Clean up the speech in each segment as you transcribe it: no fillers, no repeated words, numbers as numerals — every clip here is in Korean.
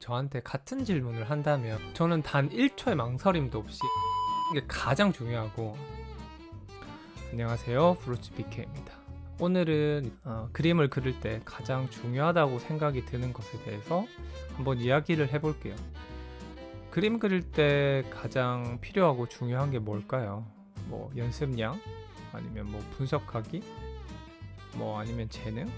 저한테 같은 질문을 한다면 저는 단 1초의 망설임도 없이 이게 가장 중요하고. 안녕하세요, 브루츠 BK입니다. 오늘은 그림을 그릴 때 가장 중요하다고 생각이 드는 것에 대해서 한번 이야기를 해볼게요. 그림 그릴 때 가장 필요하고 중요한 게 뭘까요? 뭐 연습량? 아니면 뭐 분석하기? 뭐 아니면 재능?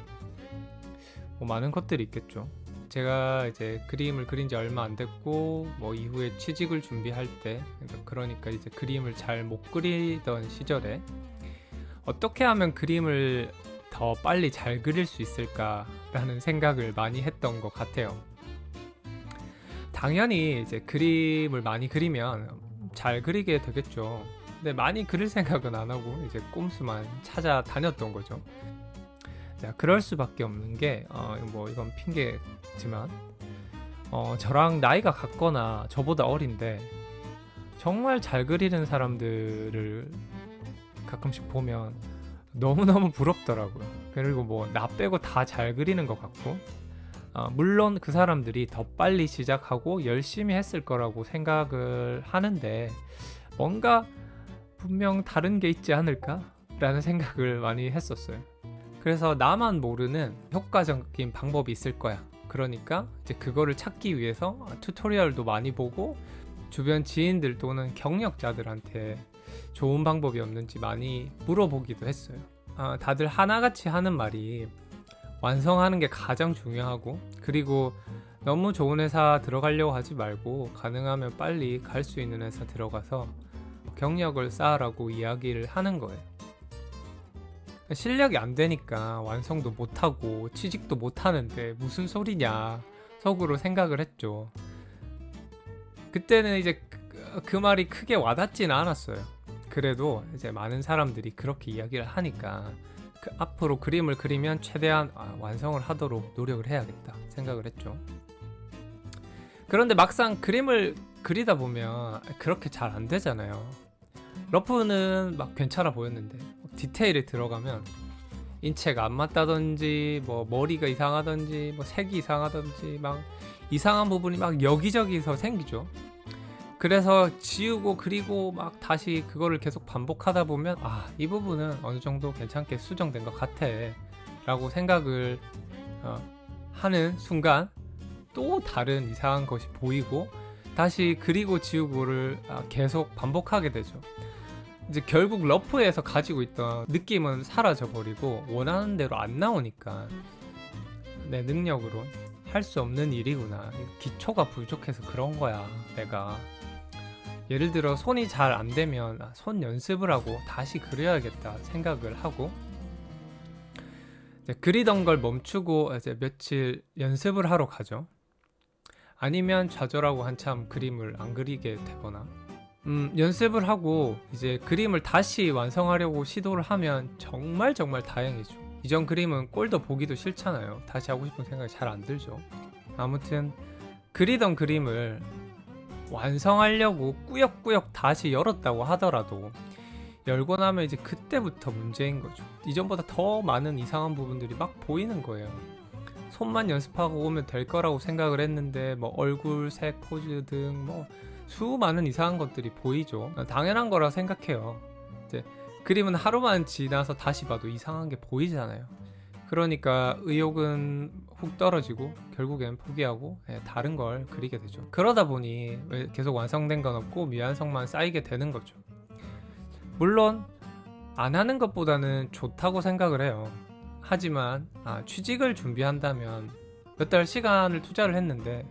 뭐 많은 것들이 있겠죠. 제가 이제 그림을 그린 지 얼마 안 됐고 뭐 이후에 취직을 준비할 때, 그러니까 이제 그림을 잘 못 그리던 시절에 어떻게 하면 그림을 더 빨리 잘 그릴 수 있을까라는 생각을 많이 했던 것 같아요. 당연히 이제 그림을 많이 그리면 잘 그리게 되겠죠. 근데 많이 그릴 생각은 안 하고 이제 꼼수만 찾아다녔던 거죠. 자, 그럴 수밖에 없는 게 뭐 이건 핑계지만 저랑 나이가 같거나 저보다 어린데 정말 잘 그리는 사람들을 가끔씩 보면 너무너무 부럽더라고요. 그리고 뭐 나 빼고 다 잘 그리는 것 같고, 물론 그 사람들이 더 빨리 시작하고 열심히 했을 거라고 생각을 하는데 뭔가 분명 다른 게 있지 않을까라는 생각을 많이 했었어요. 그래서 나만 모르는 효과적인 방법이 있을 거야. 그러니까 이제 그거를 찾기 위해서 튜토리얼도 많이 보고 주변 지인들 또는 경력자들한테 좋은 방법이 없는지 많이 물어보기도 했어요. 다들 하나같이 하는 말이 완성하는 게 가장 중요하고, 그리고 너무 좋은 회사 들어가려고 하지 말고 가능하면 빨리 갈 수 있는 회사 들어가서 경력을 쌓으라고 이야기를 하는 거예요. 실력이 안 되니까 완성도 못하고 취직도 못하는데 무슨 소리냐 속으로 생각을 했죠. 그때는 이제 그 말이 크게 와닿지는 않았어요. 그래도 이제 많은 사람들이 그렇게 이야기를 하니까 앞으로 그림을 그리면 최대한 완성을 하도록 노력을 해야겠다 생각을 했죠. 그런데 막상 그림을 그리다 보면 그렇게 잘 안 되잖아요. 러프는 막 괜찮아 보였는데 디테일에 들어가면 인체가 안 맞다든지 뭐 머리가 이상하든지 뭐 색이 이상하든지 막 이상한 부분이 막 여기저기서 생기죠. 그래서 지우고 그리고 막 다시 그거를 계속 반복하다 보면 이 부분은 어느 정도 괜찮게 수정된 것 같아 라고 생각을 하는 순간 또 다른 이상한 것이 보이고 다시 그리고 지우고를 계속 반복하게 되죠. 이제 결국 러프에서 가지고 있던 느낌은 사라져 버리고 원하는 대로 안 나오니까 내 능력으로 할 수 없는 일이구나, 기초가 부족해서 그런 거야 내가. 예를 들어 손이 잘 안 되면 손 연습을 하고 다시 그려야겠다 생각을 하고, 이제 그리던 걸 멈추고 이제 며칠 연습을 하러 가죠. 아니면 좌절하고 한참 그림을 안 그리게 되거나, 연습을 하고 이제 그림을 다시 완성하려고 시도를 하면 정말 다행이죠. 이전 그림은 꼴도 보기도 싫잖아요. 다시 하고 싶은 생각이 잘 안 들죠. 아무튼 그리던 그림을 완성하려고 꾸역꾸역 다시 열었다고 하더라도 열고 나면 이제 그때부터 문제인 거죠. 이전보다 더 많은 이상한 부분들이 막 보이는 거예요. 손만 연습하고 오면 될 거라고 생각을 했는데 뭐 얼굴, 색, 포즈 등 뭐 수많은 이상한 것들이 보이죠. 당연한 거라 생각해요. 이제 그림은 하루만 지나서 다시 봐도 이상한 게 보이잖아요. 그러니까 의욕은 훅 떨어지고 결국엔 포기하고 다른 걸 그리게 되죠. 그러다 보니 계속 완성된 건 없고 미완성만 쌓이게 되는 거죠. 물론 안 하는 것보다는 좋다고 생각을 해요. 하지만 취직을 준비한다면 몇 달 시간을 투자를 했는데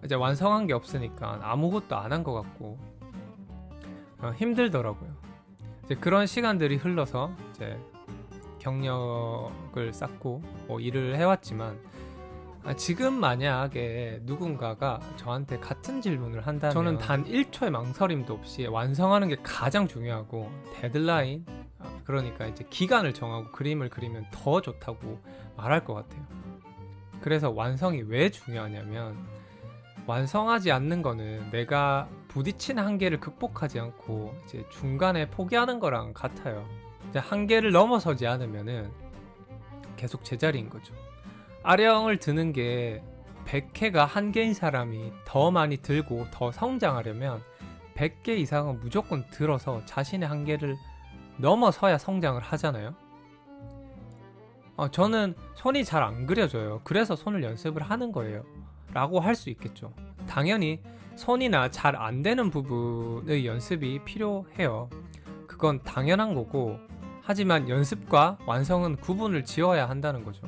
이제 완성한 게 없으니까 아무것도 안 한 것 같고 힘들더라고요. 이제 그런 시간들이 흘러서 이제 경력을 쌓고 뭐 일을 해왔지만 지금 만약에 누군가가 저한테 같은 질문을 한다면 저는 단 1초의 망설임도 없이 완성하는 게 가장 중요하고 데드라인, 그러니까 이제 기간을 정하고 그림을 그리면 더 좋다고 말할 것 같아요. 그래서 완성이 왜 중요하냐면 완성하지 않는 거는 내가 부딪힌 한계를 극복하지 않고 이제 중간에 포기하는 거랑 같아요. 이제 한계를 넘어서지 않으면은 계속 제자리인 거죠. 아령을 드는 게 100회가 한계인 사람이 더 많이 들고 더 성장하려면 100개 이상은 무조건 들어서 자신의 한계를 넘어서야 성장을 하잖아요. 저는 손이 잘 안 그려져요. 그래서 손을 연습을 하는 거예요 라고 할 수 있겠죠. 당연히 손이나 잘 안 되는 부분의 연습이 필요해요. 그건 당연한 거고, 하지만 연습과 완성은 구분을 지어야 한다는 거죠.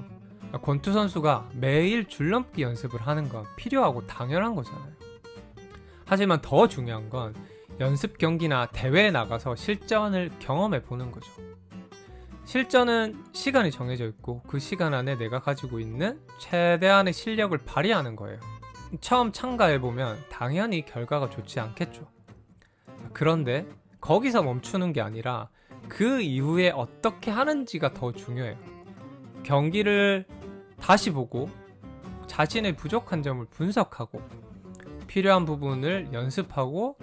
권투 선수가 매일 줄넘기 연습을 하는 건 필요하고 당연한 거잖아요. 하지만 더 중요한 건 연습 경기나 대회에 나가서 실전을 경험해 보는 거죠. 실전은 시간이 정해져 있고 그 시간 안에 내가 가지고 있는 최대한의 실력을 발휘하는 거예요. 처음 참가해보면 당연히 결과가 좋지 않겠죠. 그런데 거기서 멈추는 게 아니라 그 이후에 어떻게 하는지가 더 중요해요. 경기를 다시 보고 자신의 부족한 점을 분석하고 필요한 부분을 연습하고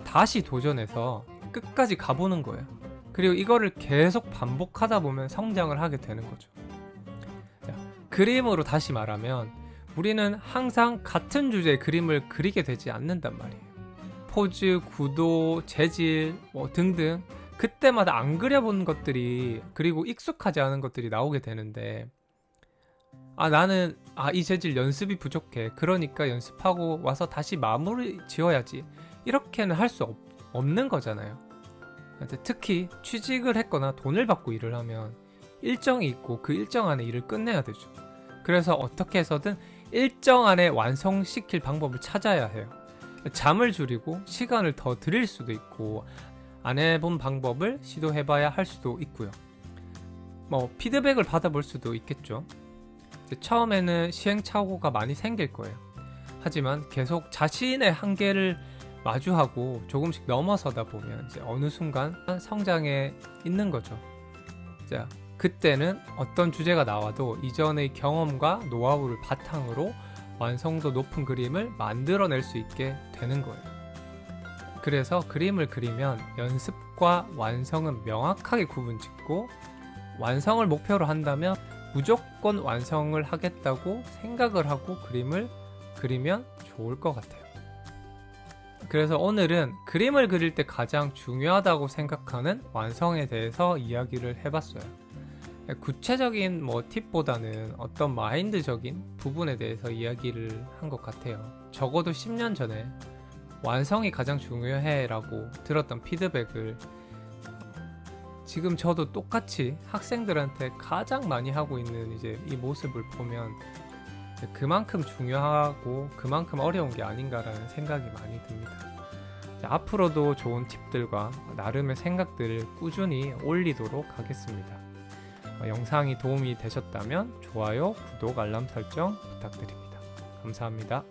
다시 도전해서 끝까지 가보는 거예요. 그리고 이거를 계속 반복하다 보면 성장을 하게 되는 거죠. 자, 그림으로 다시 말하면 우리는 항상 같은 주제의 그림을 그리게 되지 않는단 말이에요. 포즈, 구도, 재질 등등 그때마다 안 그려본 것들이, 그리고 익숙하지 않은 것들이 나오게 되는데, 나는 이 재질 연습이 부족해, 그러니까 연습하고 와서 다시 마무리 지어야지, 이렇게는 할 수 없는 거잖아요. 특히 취직을 했거나 돈을 받고 일을 하면 일정이 있고 그 일정 안에 일을 끝내야 되죠. 그래서 어떻게 해서든 일정 안에 완성시킬 방법을 찾아야 해요. 잠을 줄이고 시간을 더 들일 수도 있고 안 해본 방법을 시도해봐야 할 수도 있고요. 피드백을 받아볼 수도 있겠죠. 처음에는 시행착오가 많이 생길 거예요. 하지만 계속 자신의 한계를 마주하고 조금씩 넘어서다 보면 이제 어느 순간 성장에 있는 거죠. 자, 그때는 어떤 주제가 나와도 이전의 경험과 노하우를 바탕으로 완성도 높은 그림을 만들어낼 수 있게 되는 거예요. 그래서 그림을 그리면 연습과 완성은 명확하게 구분짓고, 완성을 목표로 한다면 무조건 완성을 하겠다고 생각을 하고 그림을 그리면 좋을 것 같아요. 그래서 오늘은 그림을 그릴 때 가장 중요하다고 생각하는 완성에 대해서 이야기를 해봤어요. 구체적인 팁보다는 어떤 마인드적인 부분에 대해서 이야기를 한 것 같아요. 적어도 10년 전에 완성이 가장 중요해 라고 들었던 피드백을 지금 저도 똑같이 학생들한테 가장 많이 하고 있는 이제 이 모습을 보면 그만큼 중요하고 그만큼 어려운 게 아닌가라는 생각이 많이 듭니다. 앞으로도 좋은 팁들과 나름의 생각들을 꾸준히 올리도록 하겠습니다. 영상이 도움이 되셨다면 좋아요, 구독, 알람 설정 부탁드립니다. 감사합니다.